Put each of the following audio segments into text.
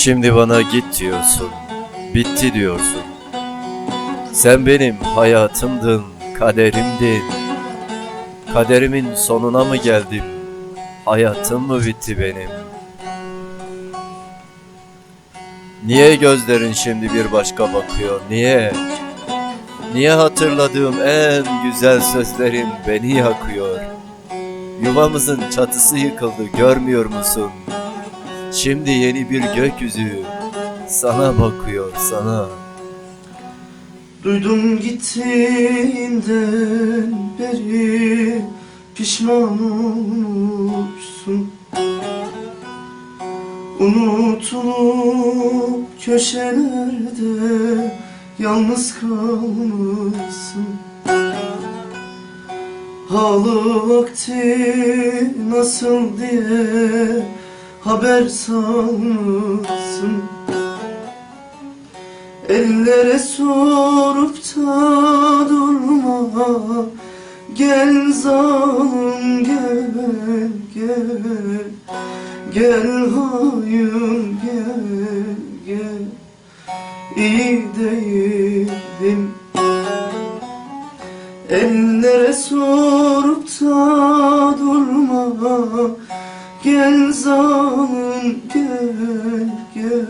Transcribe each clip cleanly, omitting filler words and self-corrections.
Şimdi bana git diyorsun, bitti diyorsun. Sen benim hayatımdın, kaderimdin. Kaderimin sonuna mı geldim, hayatım mı bitti benim? Niye gözlerin şimdi bir başka bakıyor, niye? Niye hatırladığım en güzel sözlerin beni yakıyor? Yuvamızın çatısı yıkıldı, görmüyor musun? Şimdi yeni bir gökyüzü sana bakıyor, sana. Duydum gittiğinden beri pişman olmuşsun. Unutulup köşelerde yalnız kalmışsın. Halı vakti nasıl diye haber salmışsın. Ellere sorup da durma, gel zalim gel, gel. Gel hayır gel, gel. İyi değilim. Ellere sorup da durma, gel zalim gel, gel.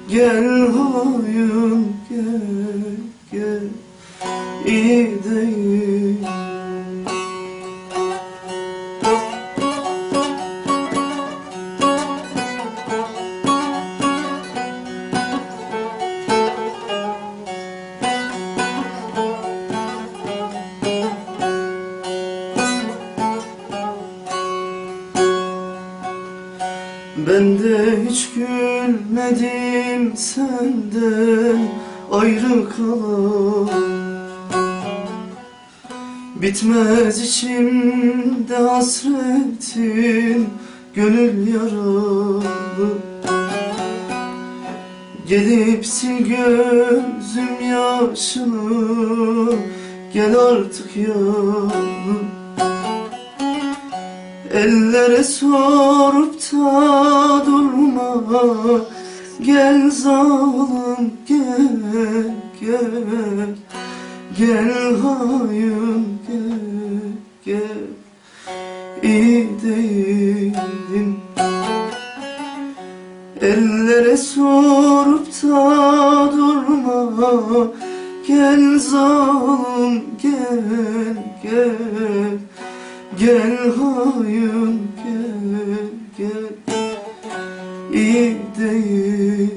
Gel hayır gel, gel. İyi değil. Ben de hiç gülmedim senden ayrı kalan. Bitmez içimde hasretin, gönül yaralı. Gelip sil gözüm yaşını, gel artık yanım. Ellere sorup da durma, gel zalim gel, gel. Gel hayır gel, gel. İyi değilim. Ellere sorup da durma, gel zalim gel, gel. Gel hayır gel, gel. İyi değil.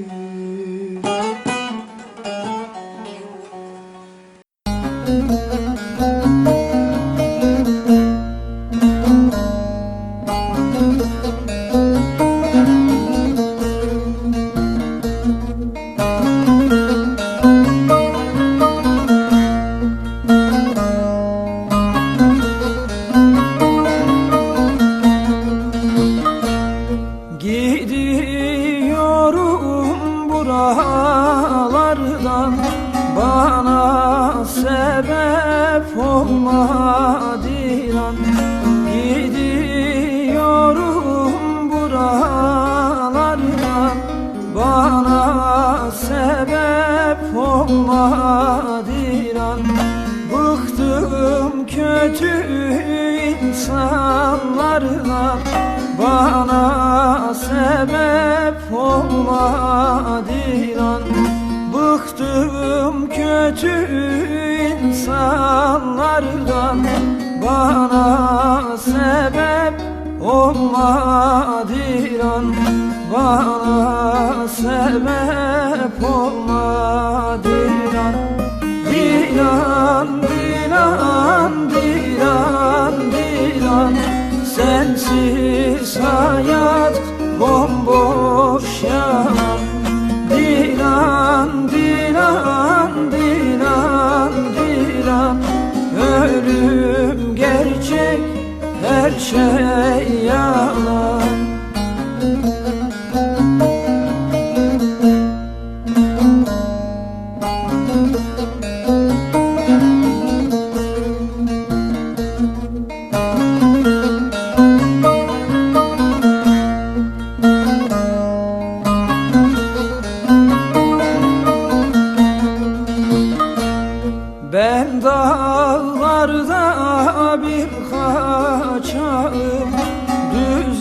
Gidiyorum buralardan, bana sebep olma dilan. Gidiyorum buralardan, bana sebep olma dilan. Bıktım kötü insanlardan, bana sebep olma dilan. Bıktım kötü insanlardan, bana sebep olma dilan. Bana sebep olma dilan. Dilan, dilan, dilan, dilan. Sensiz hayat bomboş yalan. Dilan, dilan, dilan, dilan. Ölüm gerçek, her şey yalan.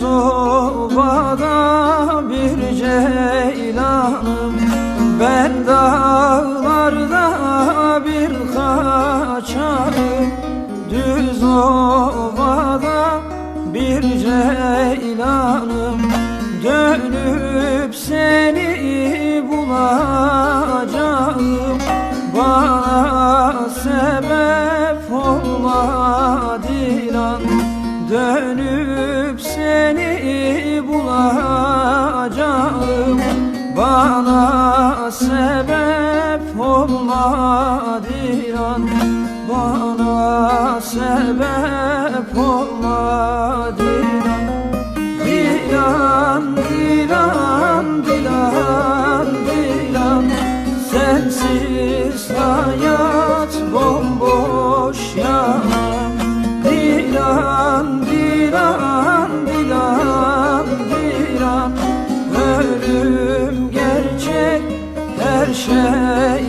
düz ovada bir ceylanım. Ben dağlarda bir kaçarım, düz ovada bir ceylanım. Dönüp seni bulacağım, bana sebep olma Dilan. Dönüp seni bulacağım, bana sebep olma Dilan. Bana sebep olma Dilan. Dilan, Dilan, Dilan, Dilan. Sensiz hayat bomboş yalan. Dilan, Dilan, Dilan, Dilan. Ölüm gerçek, her şey